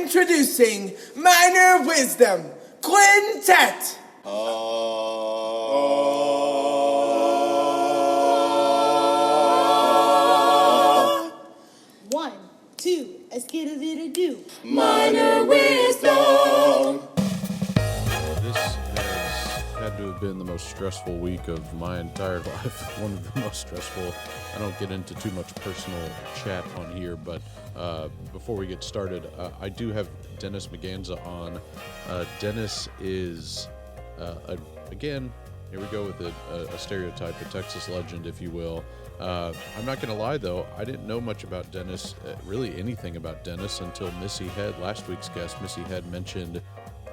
Introducing Minor Wisdom Quintet. 1, 2, a skidda-didda-doo. Minor Wisdom. This has had to have been the most stressful week of my entire life. One of the most stressful. I don't get into too much personal chat on here, but before we get started, I do have Dennis Maganza on. Dennis is, again, here we go with it, a stereotype, a Texas legend, if you will. I'm not going to lie, though. I didn't know much about Dennis, really anything about Dennis, until Missy Head, last week's guest. Missy Head mentioned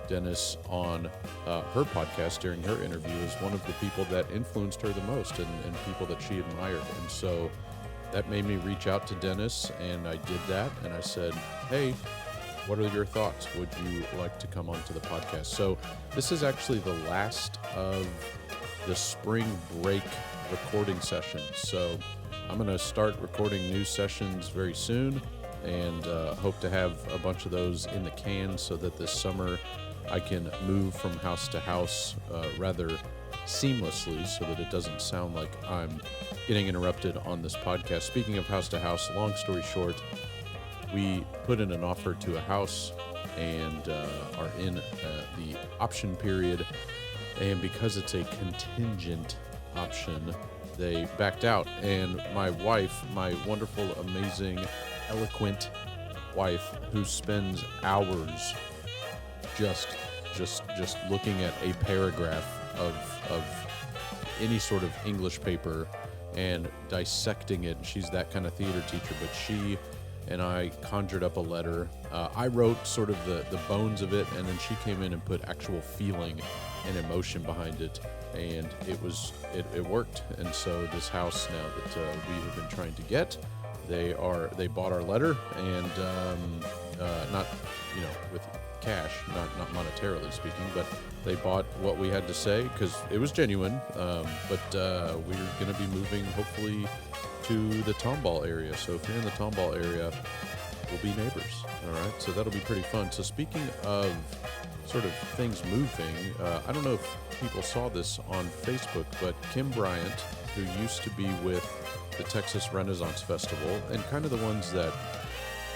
Dennis on her podcast during her interview as one of the people that influenced her the most and people that she admired. And so that made me reach out to Dennis, and I did that. And I said, hey, what are your thoughts? Would you like to come onto the podcast? So this is actually the last of the spring break recording sessions. So I'm going to start recording new sessions very soon, and hope to have a bunch of those in the can so that this summer I can move from house to house rather seamlessly so that it doesn't sound like I'm getting interrupted on this podcast. Speaking of house to house, long story short, we put in an offer to a house and are in the option period. And because it's a contingent option, they backed out. And my wife, my wonderful, amazing, eloquent wife, who spends hours just looking at a paragraph of any sort of English paper and dissecting it. She's that kind of theater teacher, but she and I conjured up a letter. I wrote sort of the bones of it, and then she came in and put actual feeling and emotion behind it, and it worked. And so this house now that we have been trying to get, they bought our letter, and not with cash, not monetarily speaking, but they bought what we had to say because it was genuine. But we're going to be moving hopefully to the Tomball area. So if you're in the Tomball area, we'll be neighbors. All right, so that'll be pretty fun. So speaking of sort of things moving, I don't know if people saw this on Facebook, but Kim Bryant, who used to be with the Texas Renaissance Festival, and kind of the ones that,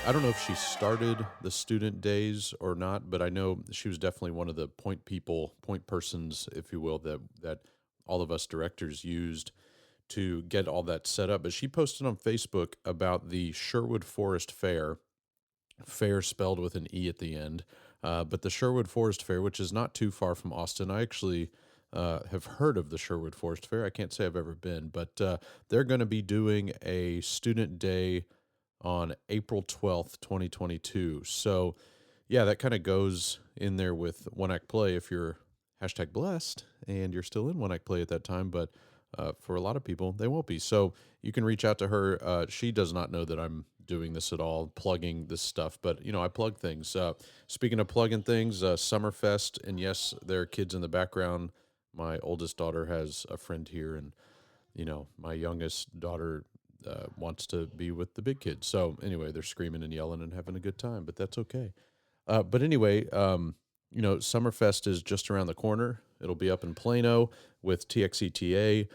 I don't know if she started the student days or not, but I know she was definitely one of the point persons, if you will, that all of us directors used to get all that set up. But she posted on Facebook about the Sherwood Forest Fair spelled with an E at the end, but the Sherwood Forest Fair, which is not too far from Austin. I actually have heard of the Sherwood Forest Fair. I can't say I've ever been, but they're going to be doing a student day on April 12th, 2022. So yeah, that kind of goes in there with One Act Play if you're #blessed and you're still in One Act Play at that time, but for a lot of people, they won't be. So you can reach out to her. She does not know that I'm doing this at all, plugging this stuff, but I plug things. Speaking of plugging things, Summerfest, and yes, there are kids in the background. My oldest daughter has a friend here, and my youngest daughter wants to be with the big kids. So anyway, they're screaming and yelling and having a good time, but that's okay. But anyway, Summerfest is just around the corner. It'll be up in Plano with TXETA.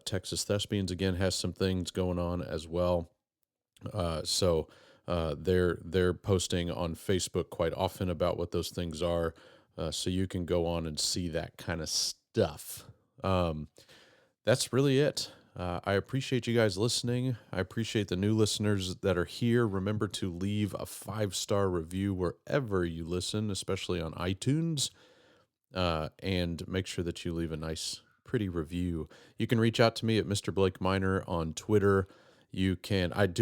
Texas Thespians, again, has some things going on as well. So they're posting on Facebook quite often about what those things are. So you can go on and see that kind of stuff. That's really it. I appreciate you guys listening. I appreciate the new listeners that are here. Remember to leave a 5-star review wherever you listen, especially on iTunes, and make sure that you leave a nice, pretty review. You can reach out to me at Mr. Blake Minor on Twitter. I've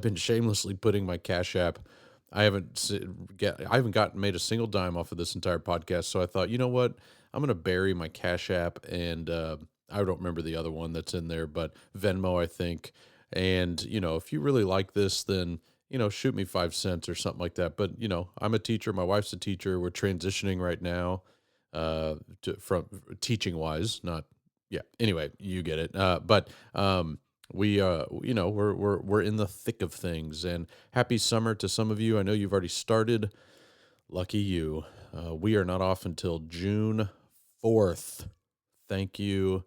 been shamelessly putting my Cash App. I haven't made a single dime off of this entire podcast. So I thought, you know what? I'm going to bury my Cash App, and I don't remember the other one that's in there, but Venmo, I think. And, if you really like this, then, shoot me 5 cents or something like that. But, I'm a teacher. My wife's a teacher. We're transitioning right now from teaching wise, not, yeah. Anyway, you get it. But We we're in the thick of things, and happy summer to some of you. I know you've already started. Lucky you. We are not off until June 4th. Thank you.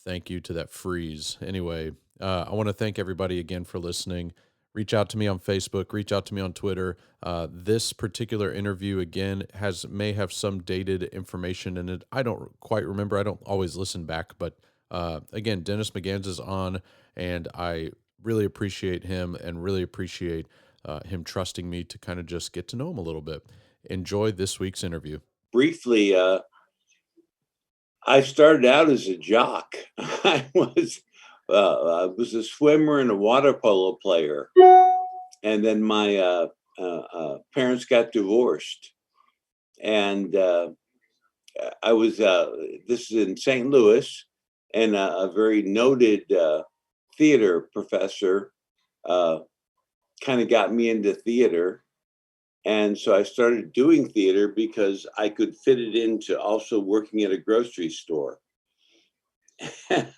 Thank you to that freeze. Anyway, I want to thank everybody again for listening. Reach out to me on Facebook, reach out to me on Twitter. This particular interview again may have some dated information in it. I don't quite remember. I don't always listen back, but again, Dennis Maganza is on, and I really appreciate him and really appreciate him trusting me to kind of just get to know him a little bit. Enjoy this week's interview. Briefly, I started out as a jock. I was a swimmer and a water polo player, and then my parents got divorced, and I was this is in St. Louis, and a very noted theater professor kind of got me into theater. And so I started doing theater because I could fit it into also working at a grocery store.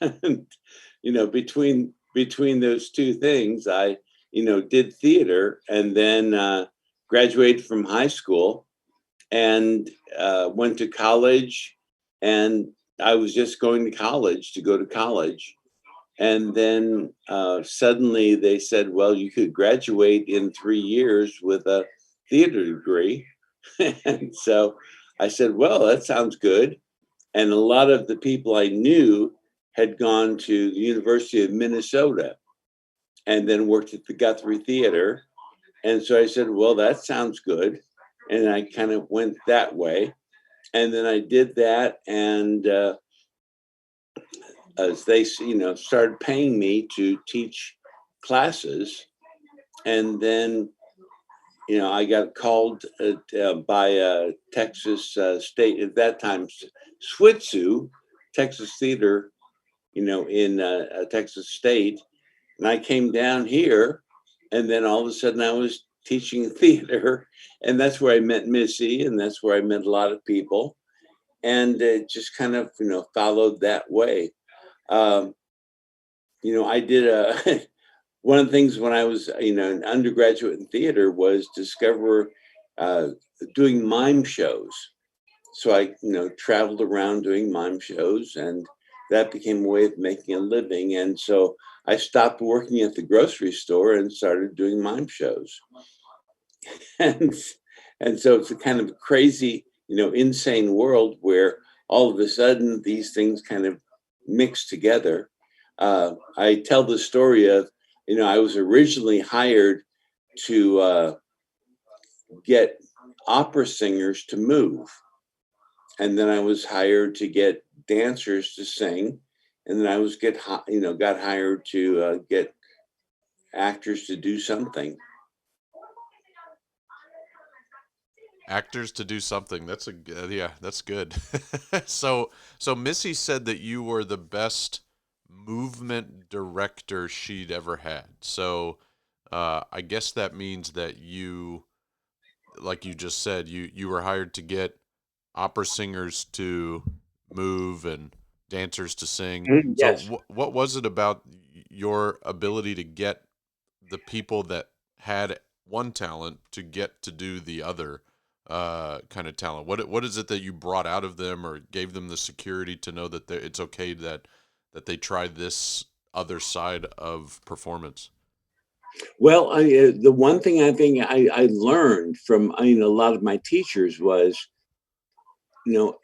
And, between those two things, I, did theater, and then graduated from high school and went to college. And I was just going to college to go to college. And then suddenly they said, well, you could graduate in 3 years with a theater degree. And so I said, well, that sounds good. And a lot of the people I knew had gone to the University of Minnesota and then worked at the Guthrie Theater. And so I said, well, that sounds good. And I kind of went that way. And then I did that. And as they, started paying me to teach classes. And then I got called by Texas State at that time, SWITSU, Texas Theater, in Texas State. And I came down here, and then all of a sudden I was teaching theater. And that's where I met Missy, and that's where I met a lot of people. And it just kind of, followed that way. I did one of the things when I was, an undergraduate in theater was discover doing mime shows. So I, traveled around doing mime shows, and that became a way of making a living. And so I stopped working at the grocery store and started doing mime shows. and so it's a kind of crazy, insane world where all of a sudden these things kind of mix together. I tell the story of, I was originally hired to get opera singers to move. And then I was hired to get dancers to sing. And then I got hired to get actors to do something. Actors to do something. That's that's good. So Missy said that you were the best movement director she'd ever had. So I guess that means that you, like you just said, you were hired to get opera singers to move and dancers to sing. Yes. So what was it about your ability to get the people that had one talent to get to do the other kind of talent? What is it that you brought out of them, or gave them the security to know that it's okay that they try this other side of performance? Well, the one thing I think I learned from a lot of my teachers was,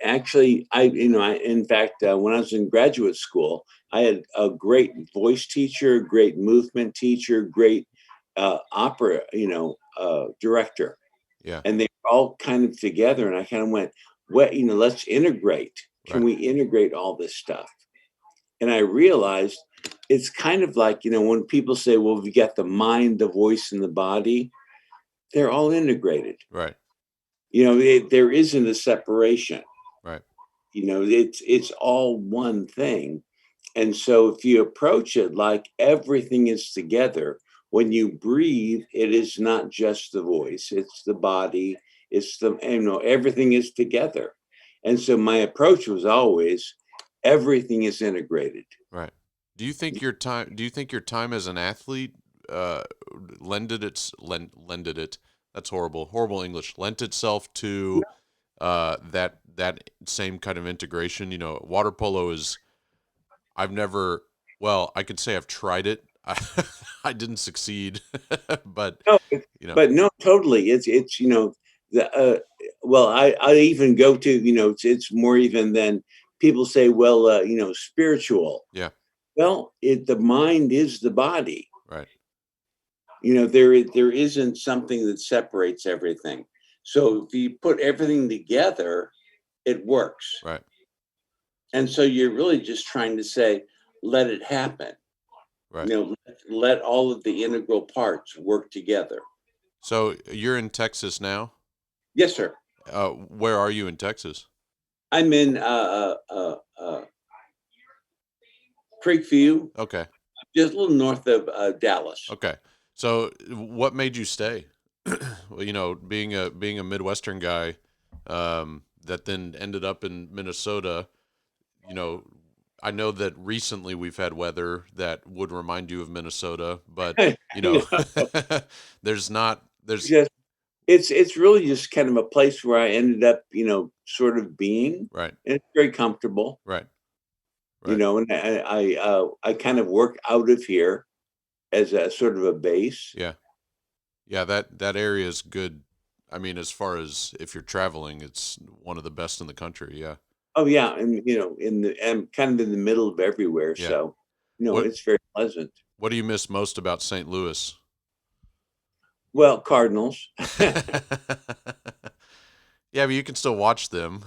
actually, in fact, when I was in graduate school, I had a great voice teacher, great movement teacher, great opera, director. Yeah. And they were all kind of together. And I kind of went, well, let's integrate. Can Right. we integrate all this stuff? And I realized it's kind of like, when people say, well, we got the mind, the voice, and the body, they're all integrated. Right. There isn't a separation. Right. It's all one thing. And so if you approach it like everything is together, when you breathe, it is not just the voice, it's the body, it's everything is together. And so my approach was always, everything is integrated. Right. Do you think your time? Do you think your time as an athlete lended it? That's horrible, horrible English. Lent itself to that same kind of integration. You know, water polo is. I've never. Well, I could say I've tried it. I didn't succeed, but No, you know, but no, totally. It's the well, I even go to it's more even than people say. Well, spiritual. yeah, Well, the mind is the body. right, There isn't something that separates everything. So if you put everything together, it works. right. And so you're really just trying to say, let it happen. Right. Let all of the integral parts work together. So you're in Texas now. Yes, sir. Where are you in Texas? I'm in Creekview, Okay. just a little north of Dallas. Okay. So what made you stay? Well, being a Midwestern guy, that then ended up in Minnesota, you know, I know that recently we've had weather that would remind you of Minnesota, but I you know, know. there's Just it's really just kind of a place where I ended up, sort of being, right, and it's very comfortable, right, right. and I kind of work out of here as a sort of a base. Yeah. Yeah, that area is good. I mean, as far as if you're traveling, it's one of the best in the country. Yeah. Oh yeah, and I'm kind of in the middle of everywhere, Yeah. so What it's very pleasant. what do you miss most about St. Louis? Well, Cardinals. Yeah, but you can still watch them.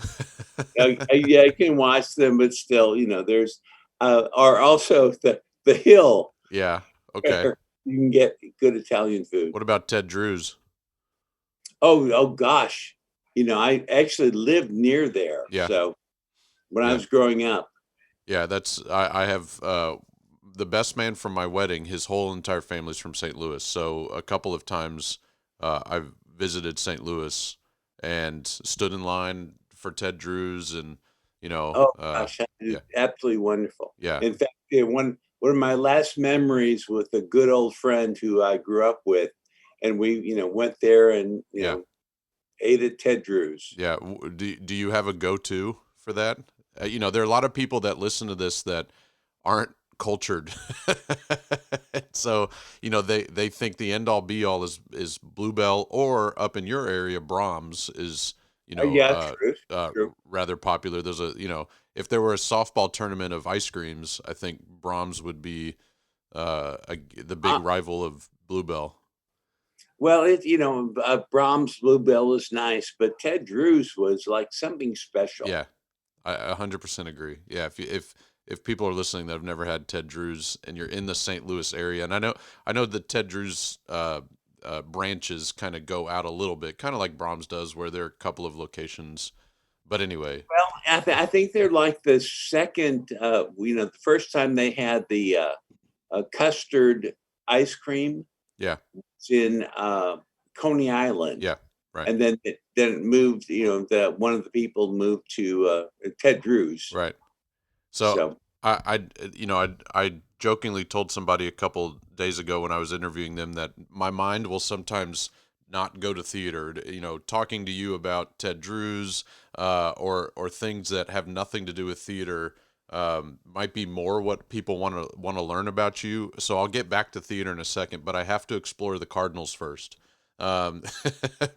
Yeah, I can watch them, but still, there's are also the hill Yeah. Okay. where you can get good Italian food. What about Ted Drew's? Oh gosh, I actually lived near there. Yeah. So when I Yeah. was growing up, Yeah, I have the best man from my wedding, his whole entire family's from St. Louis. So a couple of times I've visited St. Louis and stood in line for Ted Drew's and oh gosh, that is yeah. absolutely wonderful. Yeah. In fact, yeah, one of my last memories with a good old friend who I grew up with, and we went there and Yeah. ate at Ted Drew's. Yeah. Do you have a go-to for that? There are a lot of people that listen to this that aren't cultured. So, they think the end all be all is Bluebell, or up in your area, Brahms is, Yeah, true, true. rather popular. There's if there were a softball tournament of ice creams, I think Brahms would be the big Uh, rival of Bluebell. well, Brahms Bluebell is nice, but Ted Drew's was like something special. Yeah. I 100% agree. Yeah, if people are listening that have never had Ted Drew's and you're in the St. Louis area, and I know that Ted Drew's branches kind of go out a little bit, kind of like Brahms does, where there are a couple of locations. But anyway, Well, I think they're like the second. The first time they had the custard ice cream. yeah, It's in Coney Island, yeah, right, and then it moved. That one of the people moved to Ted Drew's. right. So So I jokingly told somebody a couple days ago when I was interviewing them that my mind will sometimes not go to theater. Talking to you about Ted Drew's or things that have nothing to do with theater might be more what people want to learn about you. So I'll get back to theater in a second, but I have to explore the Cardinals first. Um,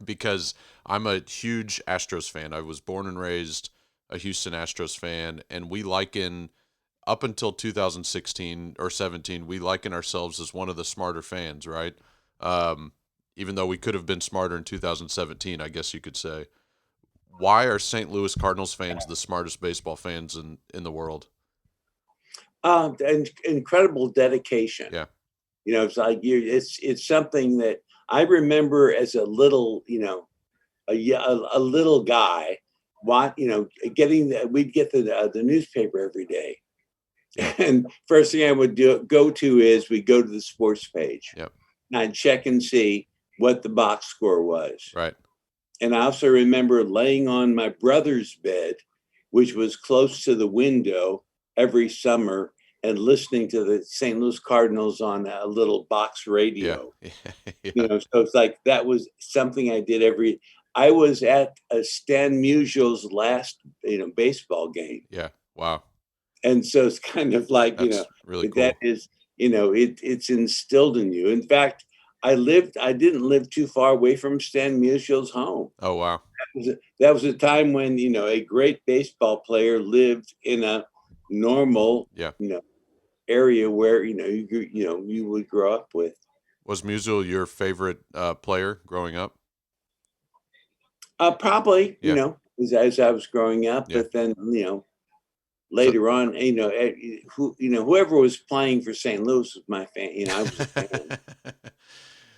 because I'm a huge Astros fan. I was born and raised a Houston Astros fan, and we liken up until 2016 or 17, we liken ourselves as one of the smarter fans, right? Even though we could have been smarter in 2017, I guess you could say. Why are St. Louis Cardinals fans the smartest baseball fans in the world? and incredible dedication. Yeah, It's like it's something that I remember as a little, a little guy. We'd get the newspaper every day. yeah, And first thing I would go to is we go to the sports page. yeah, And I'd check and see what the box score was. right, And I also remember laying on my brother's bed, which was close to the window every summer, and listening to the St. Louis Cardinals on a little box Yeah. radio. Yeah. So it's like that was something I did every. I was at Stan Musial's last baseball game, Yeah. Wow. and so it's kind of like That's really that cool. is it's instilled in you. In fact, I didn't live too far away from Stan Musial's home. Oh, wow. That was a time when a great baseball player lived in a normal Yeah. area where you would grow up with. Was Musial your favorite player growing up? Probably, Yeah. as I was growing up, Yeah. but then So, later on, whoever was playing for St. Louis was my fan. I was a fan.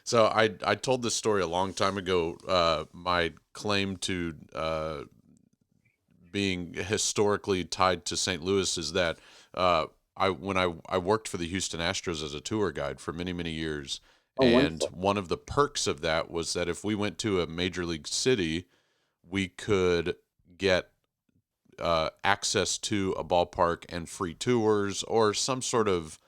so I told this story a long time ago. My claim to being historically tied to St. Louis is that when I worked for the Houston Astros as a tour guide for many, many years, Oh, and wonderful. one of the perks of that was that if we went to a major league city, we could get access to a ballpark and free tours or some sort of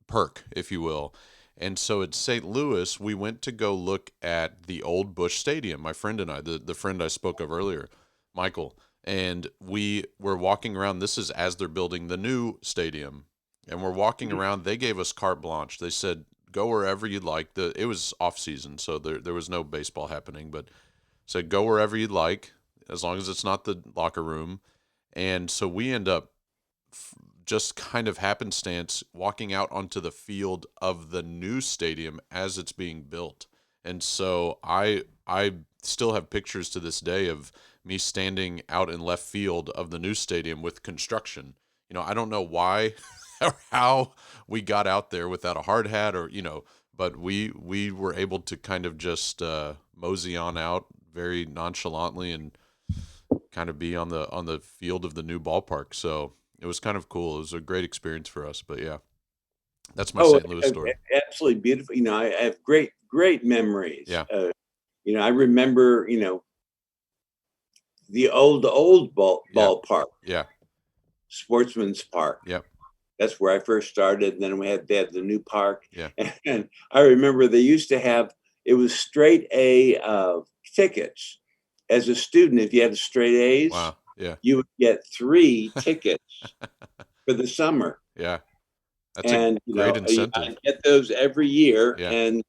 perk, if you will. And so at St. Louis, we went to go look at the old Busch Stadium, my friend and I, the friend I spoke of earlier, Michael. And we were walking around. This is as they're building the new stadium. And we're walking around. They gave us carte blanche. They said, go wherever you'd like. It was off season, so there was no baseball happening, but said, go wherever you'd like, as long as it's not the locker room. And so we end up just kind of happenstance walking out onto the field of the new stadium as it's being built. And so I still have pictures to this day of me standing out in left field of the new stadium with construction. I don't know why or how we got out there without a hard hat or, but we were able to kind of just mosey on out very nonchalantly and kind of be on the field of the new ballpark. So it was kind of cool. It was a great experience for us. But yeah, that's my Oh, St. Louis story. absolutely beautiful. I have great memories. Yeah, I remember, the old yeah, ballpark, yeah, Sportsman's Park. yeah, That's where I first started. And then they had the new park. yeah. And I remember they used to have, it was straight A tickets. As a student, if you had straight A's, Wow. Yeah, you would get 3 tickets for the summer. yeah. That's a And, great I incentive. get those every year. Yeah, And,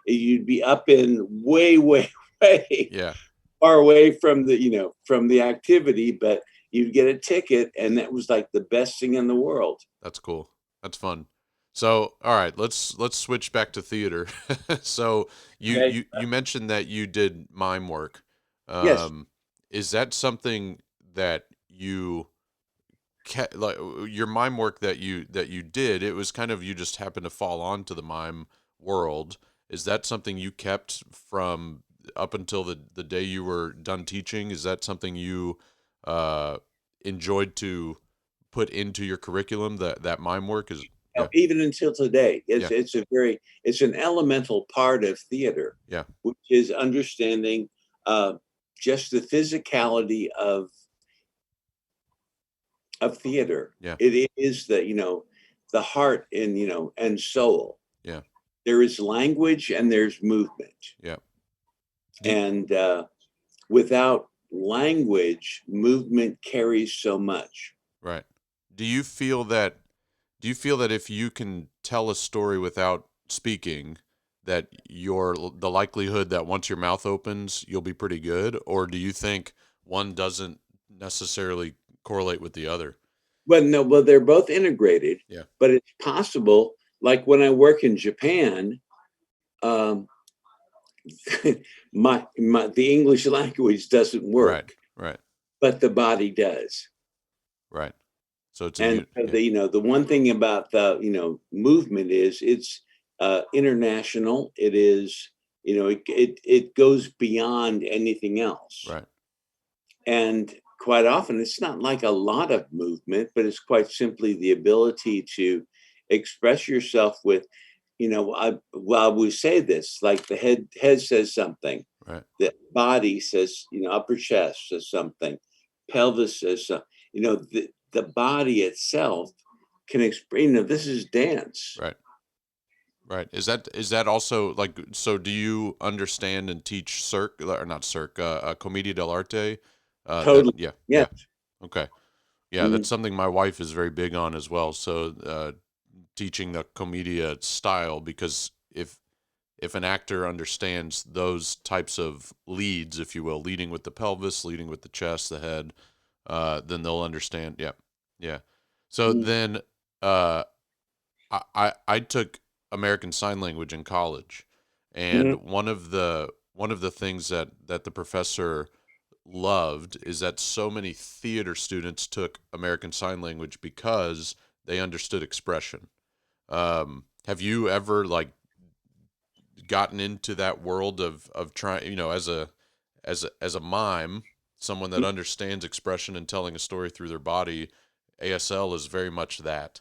you'd be up in way, way, way yeah. far away from the activity, but you'd get a ticket. And that was like the best thing in the world. That's cool. That's fun. So, all right, let's switch back to theater. So, you Okay. you you mentioned that you did mime work. Yes. Um, is that something that you like your mime work that you did? It was kind of you just happened to fall onto the mime world. Is that something you kept from up until the day you were done teaching? Is that something you uh, enjoyed to put into your curriculum? That mime work is yeah, Even until today, yeah, it's an elemental part of theater, yeah, which is understanding uh, just the physicality of theater. yeah, It is the heart and and soul. yeah, There is language and there's movement, yeah. Do, and without language, movement carries so much. right. Do you feel that if you can tell a story without speaking, that the likelihood that once your mouth opens, you'll be pretty good? Or do you think one doesn't necessarily correlate with the other? Well, no, well, they're both integrated, Yeah. but it's possible. Like when I work in Japan, um, the English language doesn't Right. work, Right. but the body does. Right. So it's And yeah. the one thing about the movement is it's international. It is it goes beyond anything else. Right. And quite often, it's not like a lot of movement, but it's quite simply the ability to express yourself with, while we say this, like the head says something, Right. the body says, upper chest says something, pelvis says something, the body itself can explain, this is dance. Right. Right. Is that also like, so do you understand and teach cirque, or not cirque, commedia dell'arte? That, Totally. yeah, Yes. yeah. Okay. Yeah, Mhm. that's something my wife is very big on as well. So, teaching the commedia style, because if an actor understands those types of leads, if you will, leading with the pelvis, leading with the chest, the head, then they'll understand. Yeah, yeah. So Mhm. then, uh, I took American Sign Language in college, and Mhm. one of the things that the professor loved is that so many theater students took American Sign Language because they understood expression. Have you ever like gotten into that world of trying, as a mime, someone that understands expression and telling a story through their body? ASL is very much that.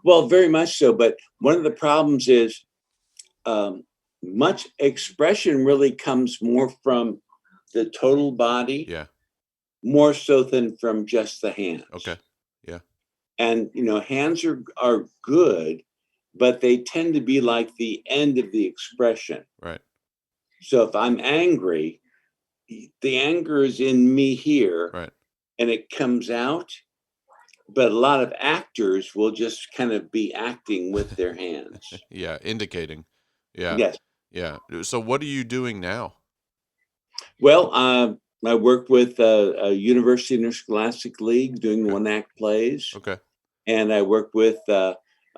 Well, very much so. But one of the problems is um, much expression really comes more from the total body, Yeah. more so than from just the Okay. hands. Yeah. And hands are good, but they tend to be like the end of the expression. Right. So if I'm angry, the anger is in me here Right. and it comes out, but a lot of actors will just kind of be acting with their hands. Yeah. Indicating. Yeah. Yes. Yeah. So what are you doing now? Well, I work with a University Interscholastic League doing Okay. one act plays, Okay. and I work with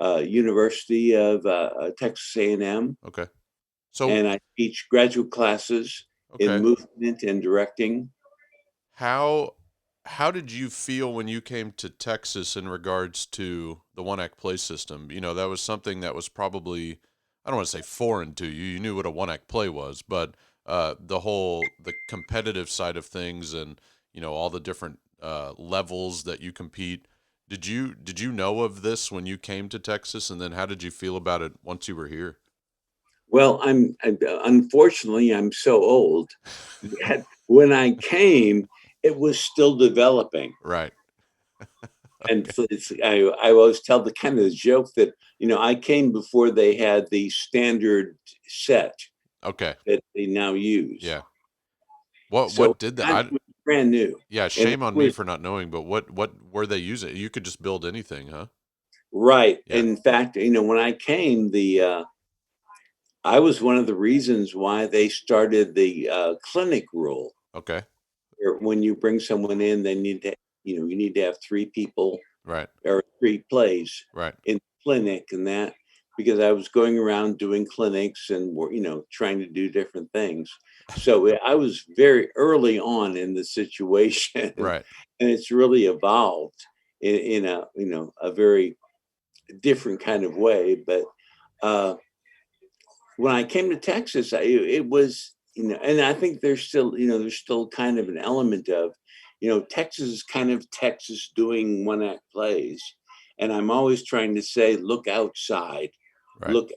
University of Texas A&M, Okay. So, and I teach graduate classes in okay. movement and directing. How how did you feel when you came to Texas in regards to the one act play system? That was something that was probably, I don't want to say foreign to you. You knew what a one act play was, but the competitive side of things, and all the different levels that you compete. Did you know of this when you came to Texas, and then how did you feel about it once you were here? Well, unfortunately I'm so old that when I came, it was still developing. Right. And so I always tell the kind of joke that I came before they had the standard set Okay. that they now use. Yeah. What So what did that? it was brand new, Yeah, and it shame on me was for not knowing, but what were they using? You could just build anything, huh? right. Yeah. In fact, when I came, the I was one of the reasons why they started the clinic rule. Okay. Where when you bring someone in, they need to, you need to have 3 people Right. or 3 plays Right. in the clinic, and that because I was going around doing clinics and trying to do different things. So I was very early on in the situation, and Right. it's really evolved in a a very different kind of way. But uh, when I came to Texas, it was and I think there's still kind of an element of Texas is kind of Texas doing one act plays, and I'm always trying to say, look outside, Right. look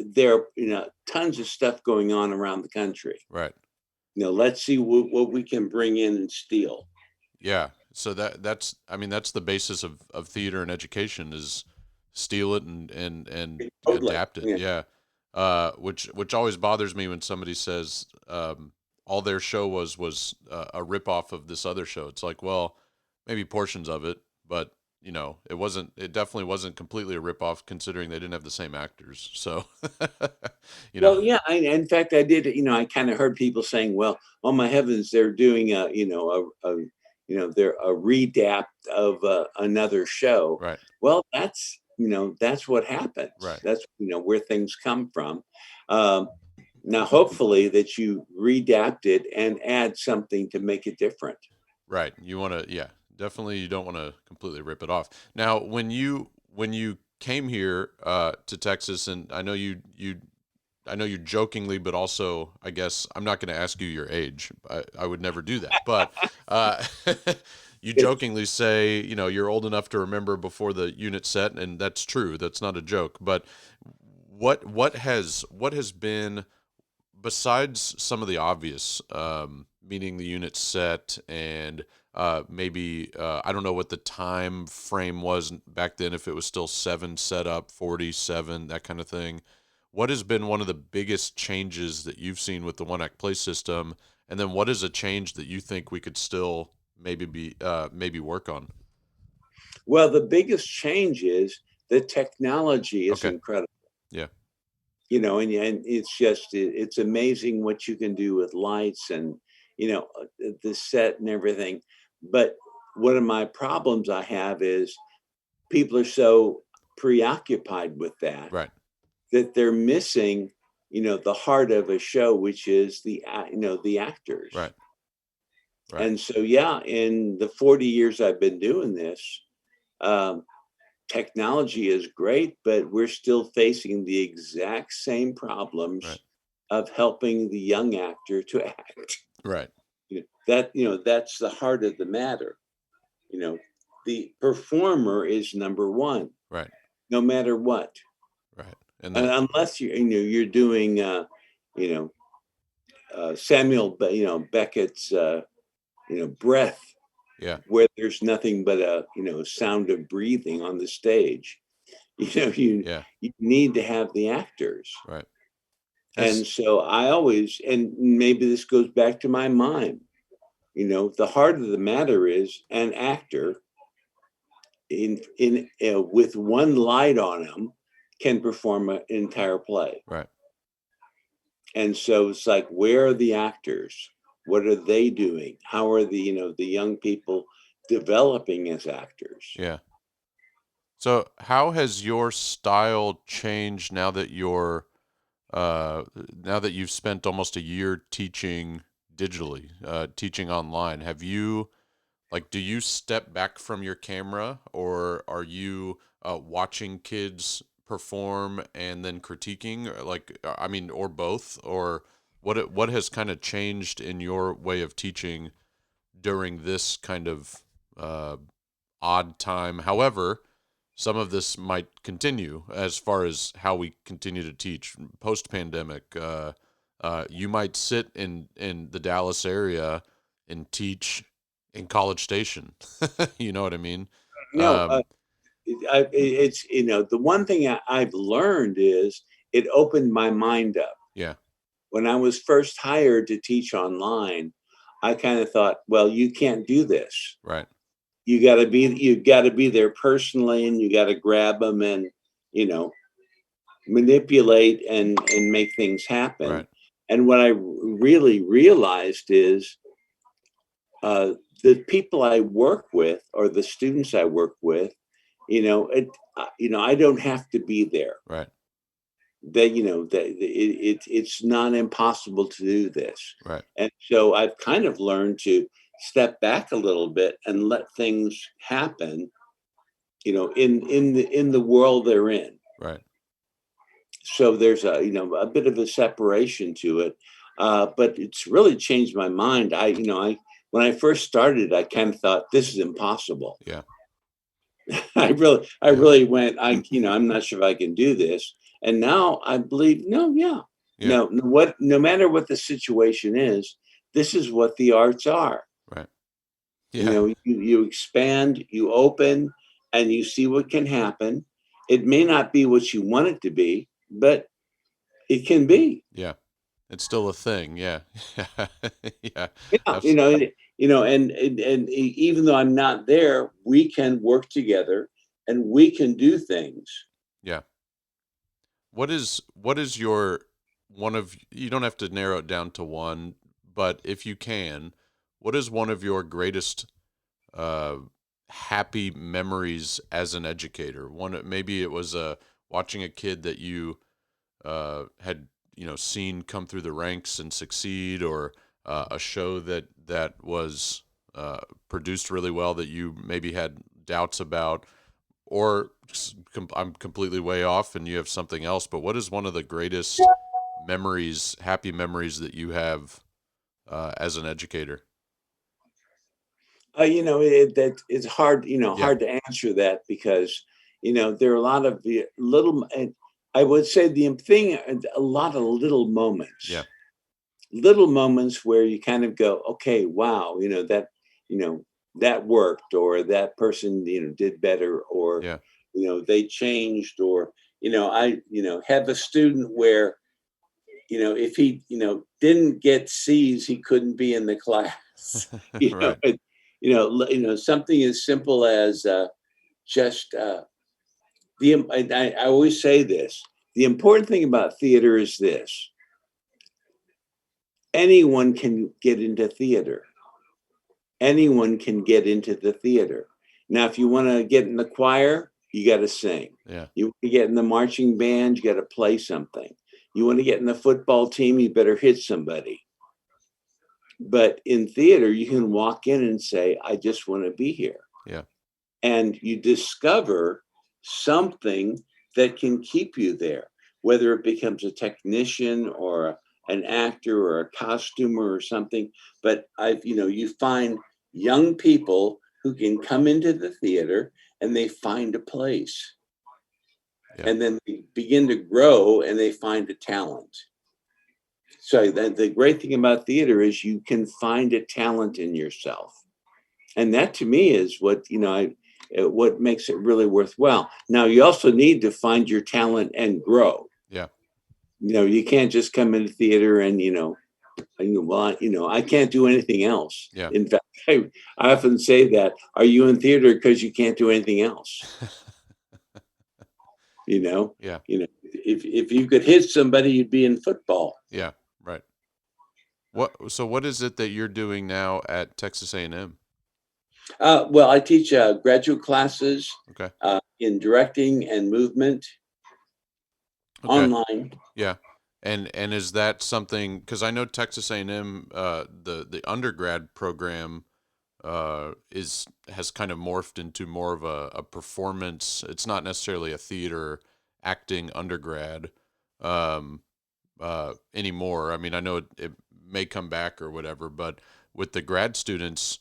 there are tons of stuff going on around the country. Right. Let's see what we can bring in and steal. Yeah. So that's, I mean, that's the basis of theater and education, is steal it and Totally. adapt it. Yeah. Yeah. Which always bothers me when somebody says, all their show was a rip off of this other show. It's like, well, maybe portions of it, but it definitely wasn't completely a rip off, considering they didn't have the same actors. So, you know, Well, yeah. In fact, I did. I kind of heard people saying, "Well, oh my heavens, they're doing they're a redapt of another show." right. Well, that's what happens. Right. That's where things come from. Um, Now, hopefully, that you redapt it and add something to make it different. Right. You want to, yeah, definitely. You don't want to completely rip it off. Now, when you came here to Texas, and I know you jokingly, but also, I guess I'm not going to ask you your age. I would never do that. But you jokingly say, you're old enough to remember before the unit set, and that's true. That's not a joke. But what has been, besides some of the obvious, meaning the unit set, and maybe I don't know what the time frame was back then, if it was still 7 setup, 47, that kind of thing. What has been one of the biggest changes that you've seen with the one act play system, and then what is a change that you think we could still maybe work on? Well, the biggest change is the technology is Okay. incredible. Yeah. And it's just it's amazing what you can do with lights and the set and everything. But one of my problems I have is people are so preoccupied with that Right. that they're missing the heart of a show, which is the actors. Right. Right. And so, yeah, in the 40 years I've been doing this, um, technology is great, but we're still facing the exact same Right. problems of helping the young actor to act. Right. That's the heart of the matter. You know, the performer is number one, Right. no matter what. Right. And And that. unless you're doing you know Beckett's breath, Yeah. where there's nothing but a sound of breathing on the stage. Yeah. You need to have the actors. Right. And Has. so I always, and maybe this goes back to my mime, the heart of the matter is an actor in with one light on him can perform an entire play. Right. And so it's like, where are the actors? What are they doing? How are the young people developing as actors? Yeah. So how has your style changed now that you've spent almost a year teaching digitally, teaching online? Have you, like, do you step back from your camera, or are you watching kids perform and then critiquing, or I mean, or both, or what has kind of changed in your way of teaching during this kind of uh, odd time? However, some of this might continue as far as how we continue to teach post pandemic. You might sit in the Dallas area and teach in College Station. You know what I mean? No, Um, it's the one thing I've learned is it opened my mind up. yeah. When I was first hired to teach online, I kind of thought, well, you can't do this. Right. You got to be there personally, and you got to grab them and you know manipulate and make things happen. Right. And what I really realized is the people I work with, or the students I work with, I don't have to be there. Right. It's not impossible to do this. Right. And so I've kind of learned to step back a little bit and let things happen, in the world they're in. Right. So there's a bit of a separation to it. But it's really changed my mind. I when I first started, I kind of thought this is impossible. Yeah. I Yeah. really went, I'm not sure if I can do this. And now I believe, no, yeah. Yeah. No matter what the situation is, this is what the arts are. Right. You Yeah. know, you expand, you open, and you see what can happen. It may not be what you want it to be, but it can be. Yeah. It's still a thing. Yeah. Yeah. Yeah, Abs- and even though I'm not there, we can work together and we can do things. yeah. What is your one of, you don't have to narrow it down to one, but if you can, what is one of your greatest uh happy memories as an educator? One, maybe it was watching a kid that you had seen come through the ranks and succeed, or a show that was produced really well that you maybe had doubts about, or I'm completely way off and you have something else. But what is one of the greatest memories, happy memories that you have as an educator? That it's hard, Yeah. hard to answer that because, there are a lot of the little, and I would say the thing, a lot of little moments. Yeah. little moments where you kind of go, okay, wow, you know, that worked, or that person, did better, or, Yeah. they changed, or, I, have a student where, if he, didn't get C's, he couldn't be in the class. Right. Something as simple as just I always say this. The important thing about theater is this: anyone can get into theater. Anyone can get into the theater. Now, if you want to get in the choir, you got to sing. Yeah. You want to get in the marching band, you got to play something. You want to get in the football team, you better hit somebody. But in theater, you can walk in and say, I just want to be here. Yeah. And you discover something that can keep you there, whether it becomes a technician or an actor or a costumer or something. But you find young people who can come into the theater and they find a place. Yeah. And then they begin to grow and they find a talent. So the great thing about theater is you can find a talent in yourself. And that to me is what makes it really worthwhile. Now, you also need to find your talent and grow. Yeah. You can't just come into theater and, I can't do anything else. Yeah. In fact, I often say that, are you in theater because you can't do anything else? Yeah. If you could hit somebody, you'd be in football. Yeah. Right. So what is it that you're doing now at Texas A&M? Well, I teach graduate classes Okay. in directing and movement Okay. online. Yeah. And is that something, because I know Texas A&M, the undergrad program has kind of morphed into more of a performance. It's not necessarily a theater acting undergrad anymore. I mean, I know it may come back or whatever, but with the grad students,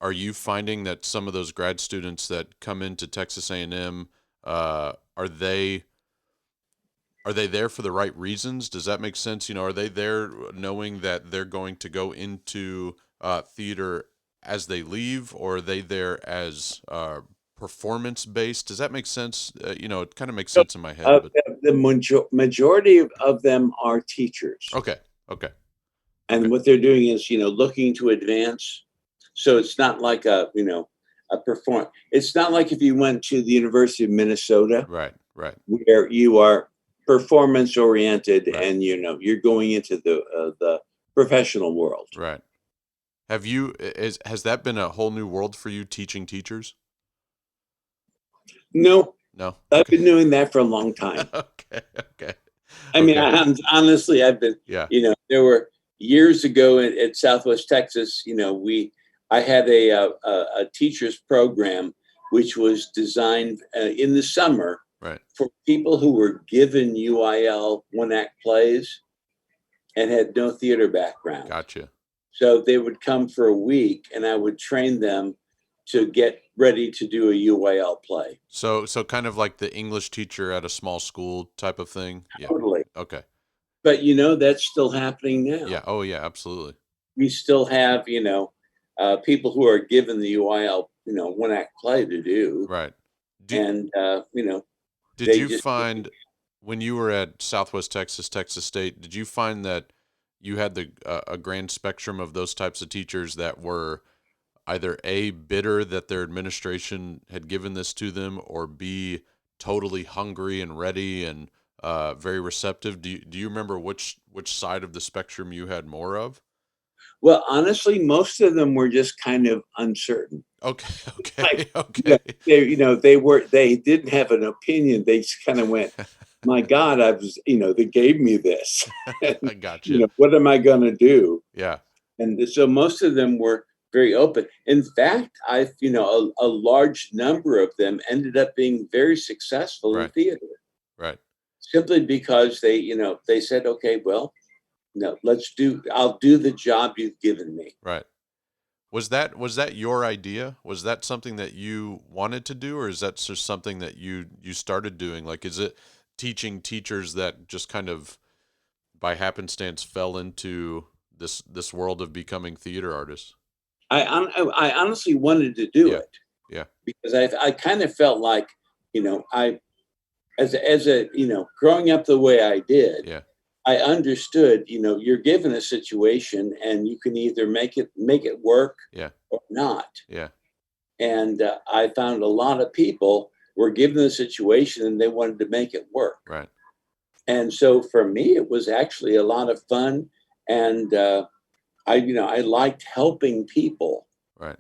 are you finding that some of those grad students that come into Texas A&M, are they there for the right reasons? Does that make sense? Are they there knowing that they're going to go into theater as they leave, or are they there as performance based? Does that make sense? It kind of makes sense in my head, but The majority of them are teachers. okay, okay, And okay, what they're doing is, looking to advance. So it's not like it's not like if you went to the University of Minnesota, right, where you are performance oriented, right, and you're going into the professional world. right. Has that been a whole new world for you, teaching teachers? No, No. I've Okay. been doing that for a long time. Okay. Okay. I mean, Okay. honestly, I've been, Yeah. there were years ago at Southwest Texas, I had a teacher's program which was designed in the summer Right. for people who were given UIL one act plays and had no theater background. Gotcha. So they would come for a week and I would train them to get ready to do a UIL play. So kind of like the English teacher at a small school type of thing. Yeah. Totally. Okay. But that's still happening now. Yeah. Oh yeah, absolutely. We still have, people who are given the UIL, one act play to do. Right. And, Did they you just, find when you were at Southwest Texas, Texas State, did you find that you had a grand spectrum of those types of teachers that were either A, bitter that their administration had given this to them, or B, totally hungry and ready and very receptive? Do you remember which side of the spectrum you had more of? well, honestly, most of them were just kind of uncertain. Okay, Like, okay, okay. they didn't have an opinion. They just kind of went, my God, they gave me this. I got you. What am I going to do? Yeah, And so most of them were very open. In fact, a large number of them ended up being very successful in right, theater, right. simply because they said, okay, well, no, I'll do the job you've given me. Right. Was that your idea? Was that something that you wanted to do, or is that just something that you started doing? Like, is it teaching teachers that just kind of by happenstance fell into this world of becoming theater artists? I honestly wanted to do Yeah. it Yeah. because I kind of felt like, as a growing up the way I did, Yeah. I understood, you're given a situation and you can either make it work Yeah. or not. Yeah. And I found a lot of people were given the situation and they wanted to make it work. Right. And so for me, it was actually a lot of fun. And I liked helping people. Right.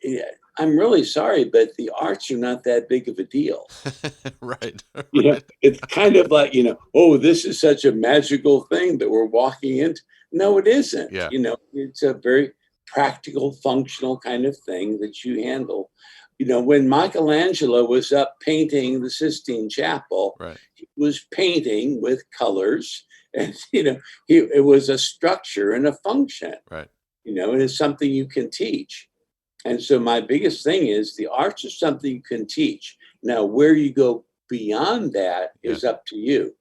Yeah, I'm really sorry, but the arts are not that big of a deal. Right. It's kind of like, oh, this is such a magical thing that we're walking into. No, it isn't. Yeah. It's a very practical, functional kind of thing that you handle. When Michelangelo was up painting the Sistine Chapel, Right. he was painting with colors, and it was a structure and a function. Right. And it's something you can teach. And so my biggest thing is the arts is something you can teach. Now, where you go beyond that is up to you.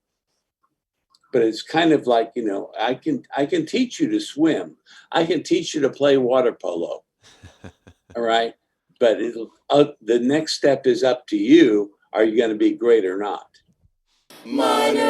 But it's kind of like, I can teach you to swim. I can teach you to play water polo. All right. But the next step is up to you. Are you going to be great or not? Minor